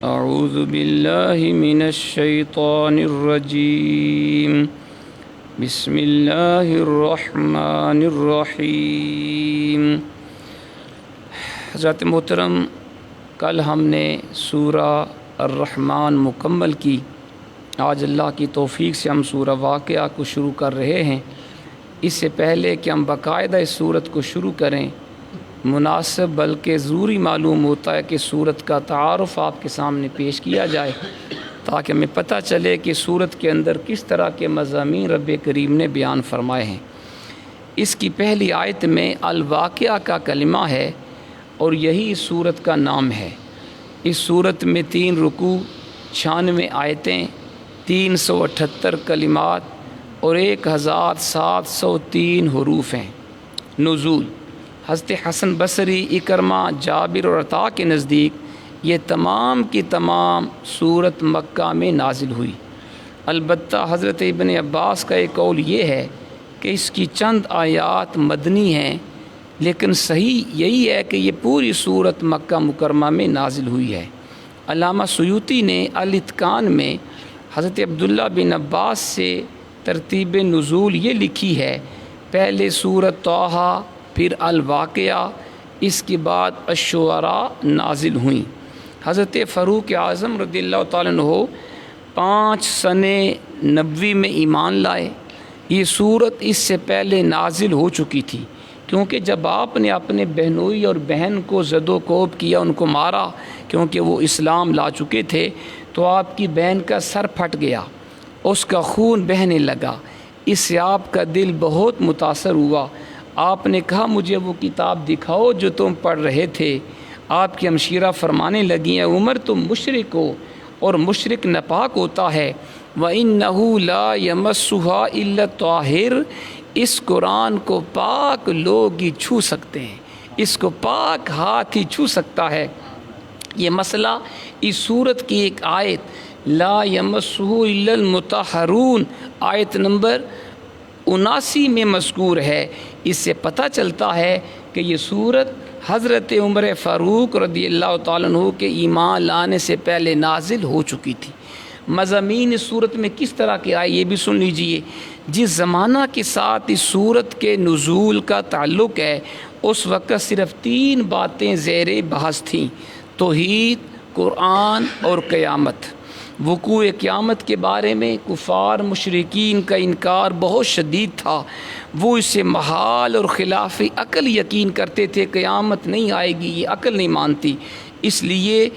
اعوذ باللہ من الشیطان الرجیم بسم اللہ الرحمن الرحیم۔ حضرت محترم، کل ہم نے سورہ الرحمن مکمل کی۔ آج اللہ کی توفیق سے ہم سورہ واقعہ کو شروع کر رہے ہیں۔ اس سے پہلے کہ ہم باقاعدہ اس سورت کو شروع کریں، مناسب بلکہ ضروری معلوم ہوتا ہے کہ سورت کا تعارف آپ کے سامنے پیش کیا جائے، تاکہ ہمیں پتہ چلے کہ سورت کے اندر کس طرح کے مضامین رب کریم نے بیان فرمائے ہیں۔ اس کی پہلی آیت میں الواقعہ کا کلمہ ہے اور یہی اس سورت کا نام ہے۔ اس سورت میں 3 رکوع، 96 آیتیں، 378 کلمات اور 1703 حروف ہیں۔ نزول: حضرت حسن بصری، اکرمہ، جابر اور عطا کے نزدیک یہ تمام کی تمام سورت مکہ میں نازل ہوئی۔ البتہ حضرت ابن عباس کا ایک قول یہ ہے کہ اس کی چند آیات مدنی ہیں، لیکن صحیح یہی ہے کہ یہ پوری سورت مکہ مکرمہ میں نازل ہوئی ہے۔ علامہ سیوطی نے الاتقان میں حضرت عبداللہ بن عباس سے ترتیب نزول یہ لکھی ہے: پہلے سورت طٰہٰ، پھر الواقعہ، اس کے بعد الشعراء نازل ہوئیں۔ حضرت فاروق اعظم رضی اللہ تعالیٰ عنہ 5 سنِ نبوی میں ایمان لائے۔ یہ سورت اس سے پہلے نازل ہو چکی تھی، کیونکہ جب آپ نے اپنے بہنوئی اور بہن کو زد و کوب کیا، ان کو مارا کیونکہ وہ اسلام لا چکے تھے، تو آپ کی بہن کا سر پھٹ گیا، اس کا خون بہنے لگا۔ اس سے آپ کا دل بہت متاثر ہوا۔ آپ نے کہا مجھے وہ کتاب دکھاؤ جو تم پڑھ رہے تھے۔ آپ کی ہمشیرہ فرمانے لگیں، عمر تم مشرک ہو اور مشرک ناپاک ہوتا ہے۔ وَإِنَّهُ لَا يَمَسُّهَا إِلَّا الطَّاهِرُ، اس قرآن کو پاک لوگ ہی چھو سکتے ہیں، اس کو پاک ہاتھ ہی چھو سکتا ہے۔ یہ مسئلہ اس سورت کی ایک آیت لا يَمَسُّهُ إِلَّا الْمُطَهَّرُونَ آیت نمبر 79 میں مذکور ہے۔ اس سے پتہ چلتا ہے کہ یہ سورت حضرت عمر فاروق رضی اللہ تعالیٰ عنہ کے ایمان لانے سے پہلے نازل ہو چکی تھی۔ مضامین اس سورت میں کس طرح کے آئے یہ بھی سن لیجئے۔ جس زمانہ کے ساتھ اس سورت کے نزول کا تعلق ہے، اس وقت صرف 3 باتیں زیر بحث تھیں: توحید، قرآن اور قیامت۔ وقوع قیامت کے بارے میں کفار مشرکین کا انکار بہت شدید تھا۔ وہ اسے محال اور خلاف عقل یقین کرتے تھے، قیامت نہیں آئے گی، یہ عقل نہیں مانتی۔ اس لیے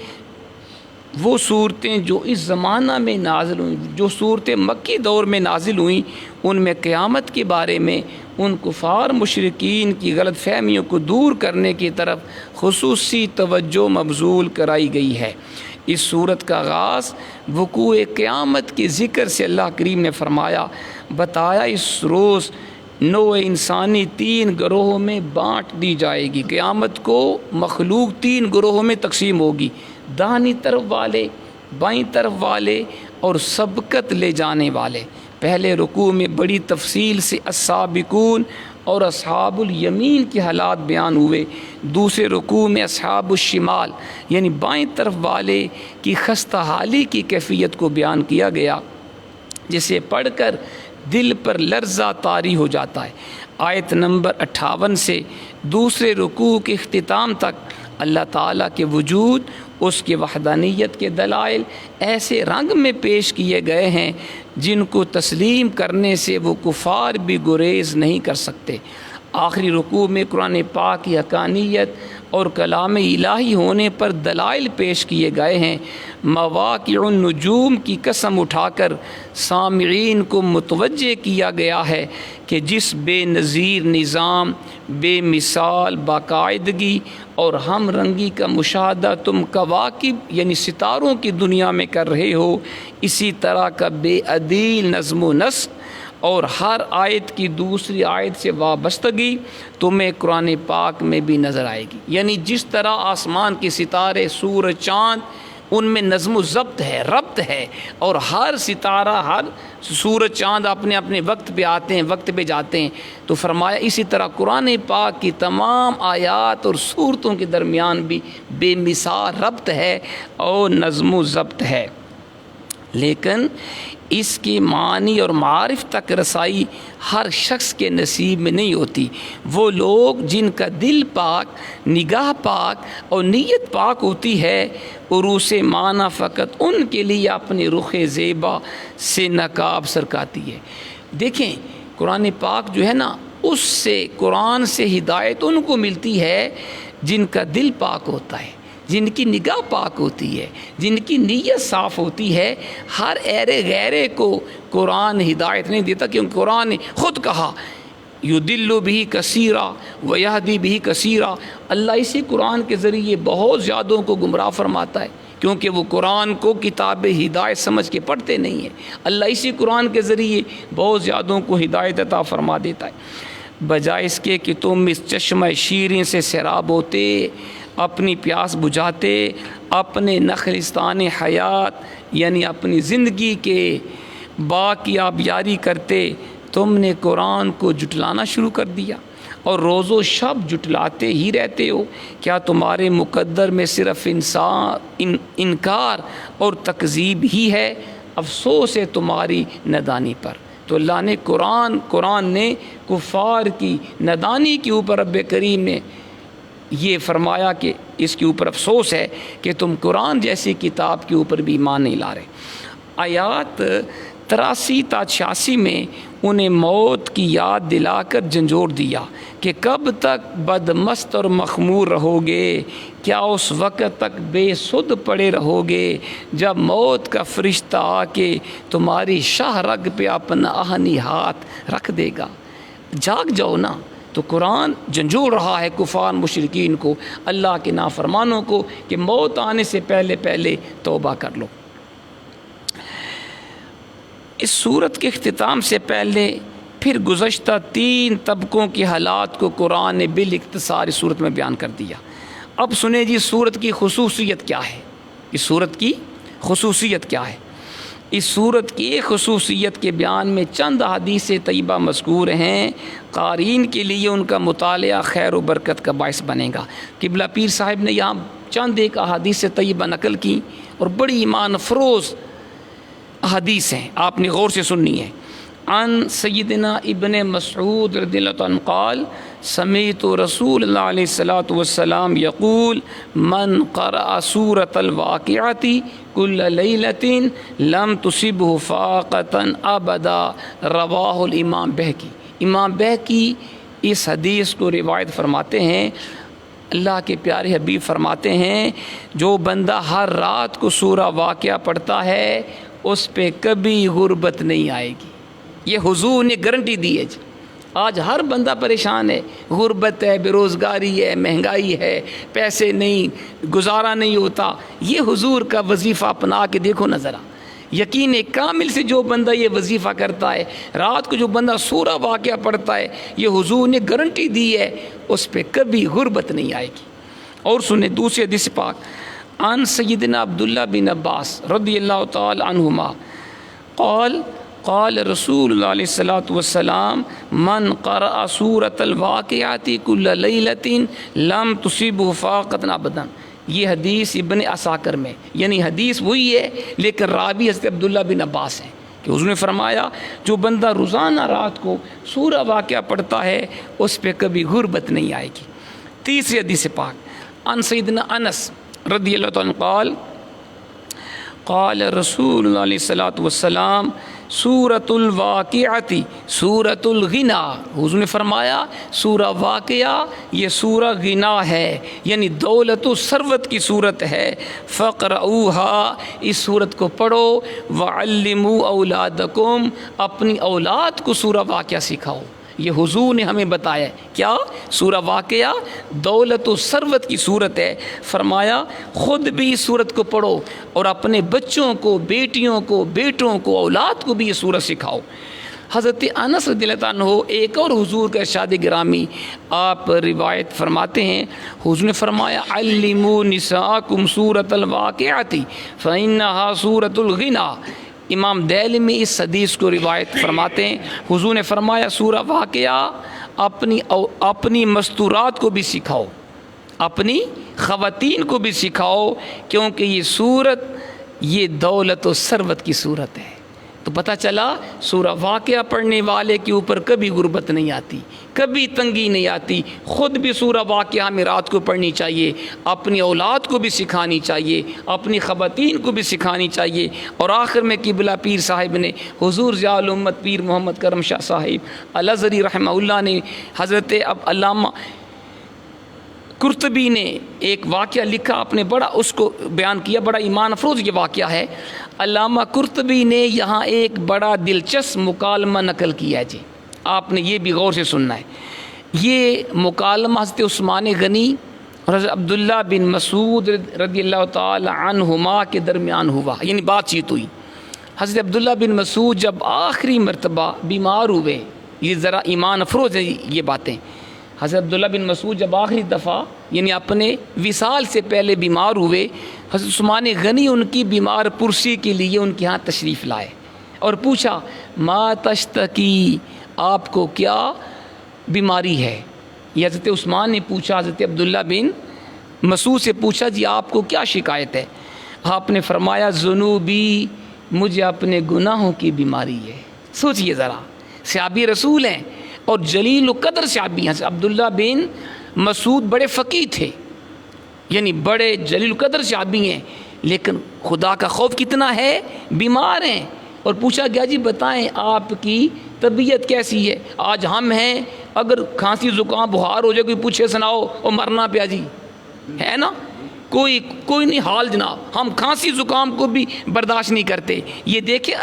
وہ صورتیں جو اس زمانہ میں نازل ہوئیں، جو صورتیں مکی دور میں نازل ہوئیں، ان میں قیامت کے بارے میں ان کفار مشرکین کی غلط فہمیوں کو دور کرنے کی طرف خصوصی توجہ مبذول کرائی گئی ہے۔ اس صورت کا آغاز وقوع قیامت کے ذکر سے اللہ کریم نے فرمایا، بتایا اس روز نوع انسانی 3 گروہوں میں بانٹ دی جائے گی۔ قیامت کو مخلوق 3 گروہوں میں تقسیم ہوگی: داہنی طرف والے، بائیں طرف والے اور سبقت لے جانے والے۔ پہلے رکوع میں بڑی تفصیل سے السابقون اور اصحاب الیمین کے حالات بیان ہوئے۔ دوسرے رکوع میں اصحاب الشمال یعنی بائیں طرف والے کی خستہ حالی کی کیفیت کو بیان کیا گیا، جسے پڑھ کر دل پر لرزہ طاری ہو جاتا ہے۔ آیت نمبر 58 سے دوسرے رکوع کے اختتام تک اللہ تعالیٰ کے وجود، اس کے وحدانیت کے دلائل ایسے رنگ میں پیش کیے گئے ہیں جن کو تسلیم کرنے سے وہ کفار بھی گریز نہیں کر سکتے۔ آخری رکوع میں قرآن پاک کی حقانیت اور کلام الہی ہونے پر دلائل پیش کیے گئے ہیں۔ مواقع النجوم کی قسم اٹھا کر سامعین کو متوجہ کیا گیا ہے کہ جس بے نظیر نظام، بے مثال باقاعدگی اور ہم رنگی کا مشاہدہ تم کواکب یعنی ستاروں کی دنیا میں کر رہے ہو، اسی طرح کا بے عدیل نظم و نسق اور ہر آیت کی دوسری آیت سے وابستگی تمہیں قرآن پاک میں بھی نظر آئے گی۔ یعنی جس طرح آسمان کے ستارے، سورج، چاند ان میں نظم و ضبط ہے، ربط ہے، اور ہر ستارہ، ہر سورج چاند اپنے اپنے وقت پہ آتے ہیں، وقت پہ جاتے ہیں۔ تو فرمایا اسی طرح قرآن پاک کی تمام آیات اور صورتوں کے درمیان بھی بے مثال ربط ہے اور نظم و ضبط ہے، لیکن اس کی معنی اور معارف تک رسائی ہر شخص کے نصیب میں نہیں ہوتی۔ وہ لوگ جن کا دل پاک، نگاہ پاک اور نیت پاک ہوتی ہے، عروس معنی فقط ان کے لیے اپنے رخ زیبا سے نقاب سرکاتی ہے۔ دیکھیں قرآن پاک جو ہے نا، اس سے، قرآن سے ہدایت ان کو ملتی ہے جن کا دل پاک ہوتا ہے، جن کی نگاہ پاک ہوتی ہے، جن کی نیت صاف ہوتی ہے۔ ہر ایرے غیرے کو قرآن ہدایت نہیں دیتا، کیونکہ قرآن نے خود کہا یدل بھی کثیرا ویہدی بھی کثیرا۔ اللہ اسی قرآن کے ذریعے بہت زیادوں کو گمراہ فرماتا ہے، کیونکہ وہ قرآن کو کتاب ہدایت سمجھ کے پڑھتے نہیں ہیں۔ اللہ اسی قرآن کے ذریعے بہت زیادوں کو ہدایت عطا فرما دیتا ہے۔ بجائے اس کے کہ تم اس چشمہ شیریں سے سیراب ہوتے، اپنی پیاس بجھاتے، اپنے نخلستان حیات یعنی اپنی زندگی کے باغ کی آبیاری کرتے، تم نے قرآن کو جھٹلانا شروع کر دیا اور روز و شب جھٹلاتے ہی رہتے ہو۔ کیا تمہارے مقدر میں صرف انکار اور تکذیب ہی ہے؟ افسوس ہے تمہاری ندانی پر۔ تو اللہ نے قرآن نے کفار کی ندانی کے اوپر رب کریم نے یہ فرمایا کہ اس کے اوپر افسوس ہے کہ تم قرآن جیسی کتاب کے اوپر بھی ایمان نہیں لا رہے۔ آیات 83 تا 86 میں انہیں موت کی یاد دلا کر جھنجھوڑ دیا کہ کب تک بدمست اور مخمور رہو گے، کیا اس وقت تک بے سدھ پڑے رہو گے جب موت کا فرشتہ آ کے تمہاری شاہ رگ پہ اپنا آہنی ہاتھ رکھ دے گا۔ جاگ جاؤ نا۔ تو قرآن جھنجھوڑ رہا ہے کفار مشرکین کو، اللہ کے نافرمانوں کو، کہ موت آنے سے پہلے پہلے توبہ کر لو۔ اس صورت کے اختتام سے پہلے پھر گزشتہ 3 طبقوں کے حالات کو قرآن نے بالاختصار اس صورت میں بیان کر دیا۔ اب سنیں جی صورت کی خصوصیت کیا ہے، اس صورت کی خصوصیت کیا ہے۔ اس صورت کی ایک خصوصیت کے بیان میں چند احادیث طیبہ مذکور ہیں، قارئین کے لیے ان کا مطالعہ خیر و برکت کا باعث بنے گا۔ قبلہ پیر صاحب نے یہاں چند ایک احادیث طیبہ نقل کی اور بڑی ایمان افروز احادیث ہیں، آپ نے غور سے سننی ہے۔ عن سیدنا ابن مسعود رضی اللہ عنہ قال سمعت رسول اللہ علیہ الصلاۃ والسلام یقول من قرأ سورۃ الواقعۃ کل لیلۃ لم تصبہ فاقۃ ابدا، رواہ الامام بہقی۔ امام بہقی اس حدیث کو روایت فرماتے ہیں، اللہ کے پیارے حبیب فرماتے ہیں جو بندہ ہر رات کو سورہ واقعہ پڑھتا ہے اس پہ کبھی غربت نہیں آئے گی۔ یہ حضور نے گارنٹی دی ہے۔ آج ہر بندہ پریشان ہے، غربت ہے، بے روزگاری ہے، مہنگائی ہے، پیسے نہیں، گزارا نہیں ہوتا۔ یہ حضور کا وظیفہ اپنا کے دیکھو نظر۔ یقین کامل سے جو بندہ یہ وظیفہ کرتا ہے، رات کو جو بندہ سورہ واقعہ پڑھتا ہے، یہ حضور نے گارنٹی دی ہے اس پہ کبھی غربت نہیں آئے گی۔ اور سنیں دوسری حدیث پاک عن سیدنا عبداللہ بن عباس رضی اللہ تعالی عنہما قال قال رسول اللہ علیہ الصلاۃ والسلام من قرأ سورۃ الواقعۃ کل لیلۃ لم تصبہ فاقۃ ابدا۔ یہ حدیث ابن عساکر میں، یعنی حدیث وہی ہے لیکن راوی حضرت عبداللہ بن عباس ہیں کہ حضور نے فرمایا جو بندہ روزانہ رات کو سورہ واقعہ پڑھتا ہے اس پہ کبھی غربت نہیں آئے گی۔ تیسری حدیث پاک عن سیدنا انس رضی اللہ عنہ قال قال رسول اللہ علیہ الصلاۃ والسلام سورۃ الواقعۃ سورۃ الغنا۔ حضور نے فرمایا سورہ واقعہ یہ سورہ غنا ہے، یعنی دولت و ثروت کی صورت ہے۔ فقرؤوها، اس صورت کو پڑھو، وعلموا اولادکم، اپنی اولاد کو سورہ واقعہ سکھاؤ۔ یہ حضور نے ہمیں بتایا کیا سورہ واقعہ دولت و ثروت کی صورت ہے۔ فرمایا خود بھی اس صورت کو پڑھو اور اپنے بچوں کو، بیٹیوں کو، بیٹوں کو، اولاد کو بھی یہ صورت سکھاؤ۔ حضرت انس رضی اللہ عنہ ایک اور حضور کا ارشاد گرامی آپ روایت فرماتے ہیں، حضور نے فرمایا علموا نساءکم سورۃ الواقعۃ فإنها سورۃ الغنا۔ امام دہلمی اس حدیث کو روایت فرماتے ہیں، حضور نے فرمایا سورہ واقعہ اپنی مستورات کو بھی سکھاؤ، اپنی خواتین کو بھی سکھاؤ، کیونکہ یہ صورت یہ دولت و ثروت کی صورت ہے۔ تو پتہ چلا سورہ واقعہ پڑھنے والے کے اوپر کبھی غربت نہیں آتی، کبھی تنگی نہیں آتی۔ خود بھی سورہ واقعہ میں رات کو پڑھنی چاہیے، اپنی اولاد کو بھی سکھانی چاہیے، اپنی خواتین کو بھی سکھانی چاہیے۔ اور آخر میں قبلہ پیر صاحب نے حضور ضیاء الامت پیر محمد کرم شاہ صاحب الازہری رحمہ اللہ نے حضرت علامہ قرطبی نے ایک واقعہ لکھا، آپ نے بڑا اس کو بیان کیا، بڑا ایمان افروز یہ واقعہ ہے۔ علامہ قرطبی نے یہاں ایک بڑا دلچسپ مکالمہ نقل کیا ہے جی، آپ نے یہ بھی غور سے سننا ہے۔ یہ مکالمہ حضرت عثمان غنی اور حضرت عبداللہ بن مسعود رضی اللہ تعالی عنہما کے درمیان ہوا، یعنی بات چیت ہوئی۔ حضرت عبداللہ بن مسعود جب آخری مرتبہ بیمار ہوئے، یہ ذرا ایمان افروز ہے یہ باتیں، حضرت عبداللہ بن مسعود جب آخری دفعہ یعنی اپنے وصال سے پہلے بیمار ہوئے، حضرت عثمان غنی ان کی بیمار پرسی کے لیے ان کے ہاں تشریف لائے اور پوچھا ما تشتکی، آپ کو کیا بیماری ہے؟ یہ حضرت عثمان نے پوچھا، حضرت عبداللہ بن مسعود سے پوچھا جی آپ کو کیا شکایت ہے؟ آپ نے فرمایا ذنوبی، مجھے اپنے گناہوں کی بیماری ہے۔ سوچئے ذرا، صحابی رسول ہیں اور جلیل القدر صحابی ہیں۔ عبداللہ بن مسعود بڑے فقیہ تھے، یعنی بڑے جلیل القدر صحابی ہیں، لیکن خدا کا خوف کتنا ہے، بیمار ہیں۔ اور پوچھا گیا جی بتائیں آپ کی طبیعت کیسی ہے؟ آج ہم ہیں، اگر کھانسی زکام بخار ہو جائے کوئی پوچھے سناؤ اور مرنا پیا جی، ہے نا، کوئی نہیں حال جناب، ہم کھانسی زکام کو بھی برداشت نہیں کرتے۔ یہ دیکھیں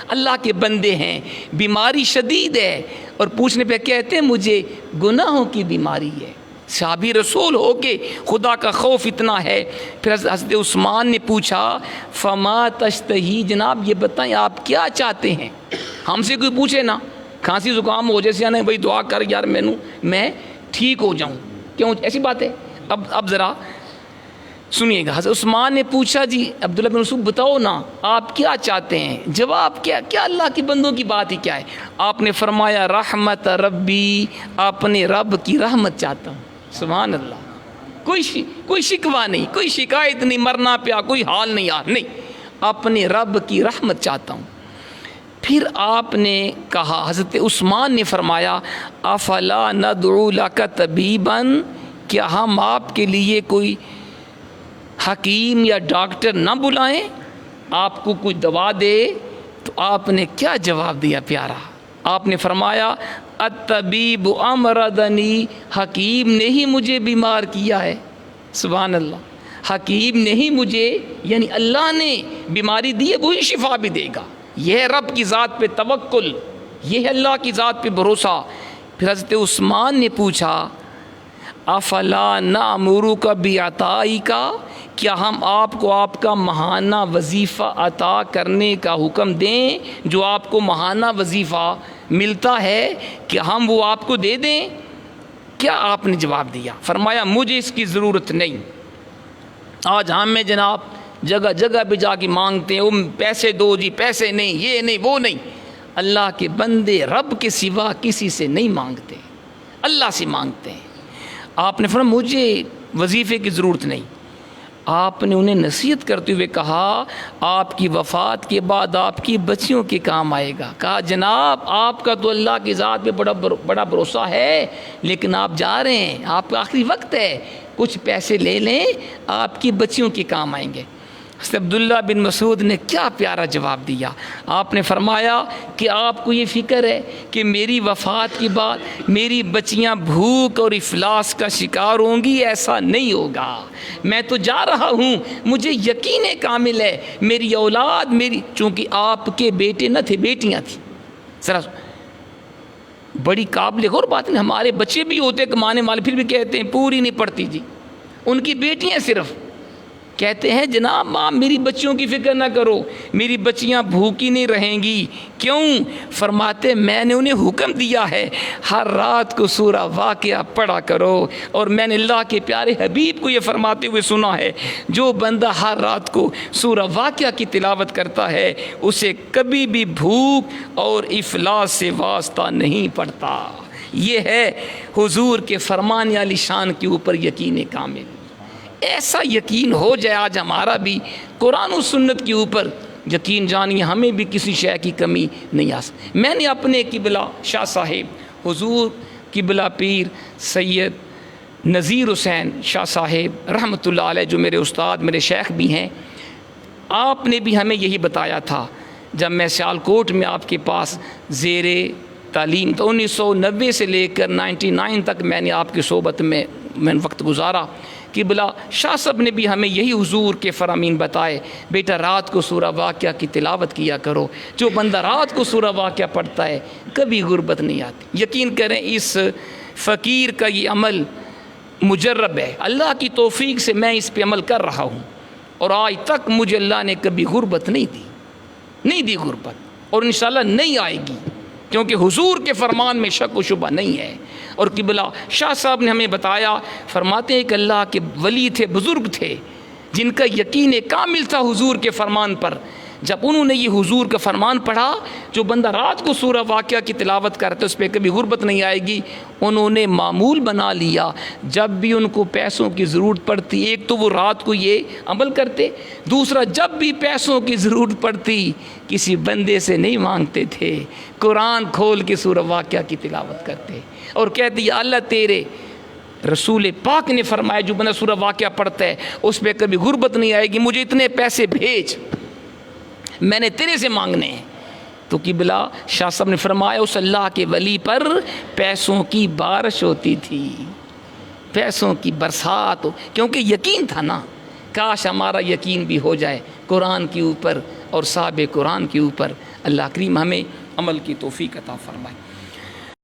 اللہ کے بندے ہیں، بیماری شدید ہے اور پوچھنے پہ کہتے ہیں مجھے گناہوں کی بیماری ہے۔ صحابی رسول ہو کے خدا کا خوف اتنا ہے۔ پھر حضرت عثمان نے پوچھا فما تشتہی، جناب یہ بتائیں آپ کیا چاہتے ہیں؟ ہم سے کوئی پوچھے نا کھانسی زکام ہو جیسے نہیں بھائی دعا کر یار میں ٹھیک ہو جاؤں، کیوں ایسی بات ہے؟ اب ذرا سنیے گا، حضرت عثمان نے پوچھا جی عبداللہ بن مسعود بتاؤ نا آپ کیا چاہتے ہیں؟ جواب کیا اللہ کے بندوں کی بات ہی کیا ہے؟ آپ نے فرمایا رحمت ربی، اپنے رب کی رحمت چاہتا ہوں۔ سبحان اللہ، کوئی شکوہ نہیں، کوئی شکایت نہیں، مرنا پیا کوئی حال نہیں یار، نہیں، اپنے رب کی رحمت چاہتا ہوں۔ پھر آپ نے کہا، حضرت عثمان نے فرمایا افلا ندعو لک طبیبا، کیا ہم آپ کے لیے کوئی حکیم یا ڈاکٹر نہ بلائیں، آپ کو کوئی دوا دے؟ تو آپ نے کیا جواب دیا پیارا؟ آپ نے فرمایا الطبیب امرضنی، حکیم نے ہی مجھے بیمار کیا ہے۔ سبحان اللہ، حکیم نے ہی مجھے، یعنی اللہ نے بیماری دی ہے وہی شفا بھی دے گا۔ یہ ہے رب کی ذات پہ توکل، یہ ہے اللہ کی ذات پہ بھروسہ۔ پھر حضرت عثمان نے پوچھا افلا نامرک بعطائک، کیا ہم آپ کو آپ کا ماہانہ وظیفہ عطا کرنے کا حکم دیں؟ جو آپ کو ماہانہ وظیفہ ملتا ہے کہ ہم وہ آپ کو دے دیں؟ کیا آپ نے جواب دیا؟ فرمایا مجھے اس کی ضرورت نہیں۔ آج ہم میں جناب جگہ جگہ پہ جا کے مانگتے ہیں پیسے دو جی، پیسے نہیں، یہ نہیں وہ نہیں۔ اللہ کے بندے رب کے سوا کسی سے نہیں مانگتے، اللہ سے مانگتے ہیں۔ آپ نے فرمایا مجھے وظیفے کی ضرورت نہیں۔ آپ نے انہیں نصیحت کرتے ہوئے کہا آپ کی وفات کے بعد آپ کی بچیوں کے کام آئے گا۔ کہا جناب آپ کا تو اللہ کی ذات پہ بڑا بھروسہ ہے، لیکن آپ جا رہے ہیں، آپ کا آخری وقت ہے، کچھ پیسے لے لیں، آپ کی بچیوں کے کام آئیں گے۔ حضرت عبداللہ بن مسعود نے کیا پیارا جواب دیا۔ آپ نے فرمایا کہ آپ کو یہ فکر ہے کہ میری وفات کے بعد میری بچیاں بھوک اور افلاس کا شکار ہوں گی؟ ایسا نہیں ہوگا، میں تو جا رہا ہوں، مجھے یقین کامل ہے میری اولاد میری، چونکہ آپ کے بیٹے نہ تھے بیٹیاں تھیں۔ ذرا بڑی قابل غور بات نہیں، ہمارے بچے بھی ہوتے کمانے والے پھر بھی کہتے ہیں پوری نہیں پڑتی جی، ان کی بیٹیاں صرف کہتے ہیں جناب ماں میری بچیوں کی فکر نہ کرو، میری بچیاں بھوکی نہیں رہیں گی. کیوں؟ فرماتے میں نے انہیں حکم دیا ہے ہر رات کو سورہ واقعہ پڑھا کرو. اور میں نے اللہ کے پیارے حبیب کو یہ فرماتے ہوئے سنا ہے جو بندہ ہر رات کو سورہ واقعہ کی تلاوت کرتا ہے اسے کبھی بھی بھوک اور افلاس سے واسطہ نہیں پڑتا. یہ ہے حضور کے فرمان علی شان کے اوپر یقین کامل. ایسا یقین ہو جائے آج ہمارا بھی قرآن و سنت کے اوپر، یقین جانیے ہمیں بھی کسی شے کی کمی نہیں آ سکتی. میں نے اپنے قبلہ شاہ صاحب حضور قبلہ پیر سید نذیر حسین شاہ صاحب رحمۃ اللہ علیہ جو میرے استاد میرے شیخ بھی ہیں، آپ نے بھی ہمیں یہی بتایا تھا جب میں سیالکوٹ میں آپ کے پاس زیر تعلیم تو 1990 سے لے کر 99 تک میں نے آپ کی صحبت میں وقت گزارا. قبلہ شاہ صاحب نے بھی ہمیں یہی حضور کے فرامین بتائے، بیٹا رات کو سورہ واقعہ کی تلاوت کیا کرو. جو بندہ رات کو سورہ واقعہ پڑھتا ہے کبھی غربت نہیں آتی. یقین کریں اس فقیر کا یہ عمل مجرب ہے، اللہ کی توفیق سے میں اس پہ عمل کر رہا ہوں اور آج تک مجھے اللہ نے کبھی غربت نہیں دی غربت، اور انشاءاللہ نہیں آئے گی، کیونکہ حضور کے فرمان میں شک و شبہ نہیں ہے. اور قبلہ شاہ صاحب نے ہمیں بتایا، فرماتے ہیں کہ اللہ کے ولی تھے، بزرگ تھے جن کا یقین کامل تھا حضور کے فرمان پر. جب انہوں نے یہ حضور کا فرمان پڑھا جو بندہ رات کو سورہ واقعہ کی تلاوت کرتا اس پہ کبھی غربت نہیں آئے گی، انہوں نے معمول بنا لیا جب بھی ان کو پیسوں کی ضرورت پڑتی، ایک تو وہ رات کو یہ عمل کرتے، دوسرا جب بھی پیسوں کی ضرورت پڑتی کسی بندے سے نہیں مانگتے تھے، قرآن کھول کے سورہ واقعہ کی تلاوت کرتے اور کہتے یا اللہ تیرے رسول پاک نے فرمایا جو بندہ سورہ واقعہ پڑھتا ہے اس پہ کبھی غربت نہیں آئے گی، مجھے اتنے پیسے بھیج، میں نے تیرے سے مانگنے ہیں. تو قبلہ شاہ صاحب نے فرمایا اس اللہ کے ولی پر پیسوں کی بارش ہوتی تھی، پیسوں کی برسات کیونکہ یقین تھا نا. کاش ہمارا یقین بھی ہو جائے قرآن کے اوپر اور صاحب قرآن کے اوپر. اللہ کریم ہمیں عمل کی توفیق عطا فرمائے.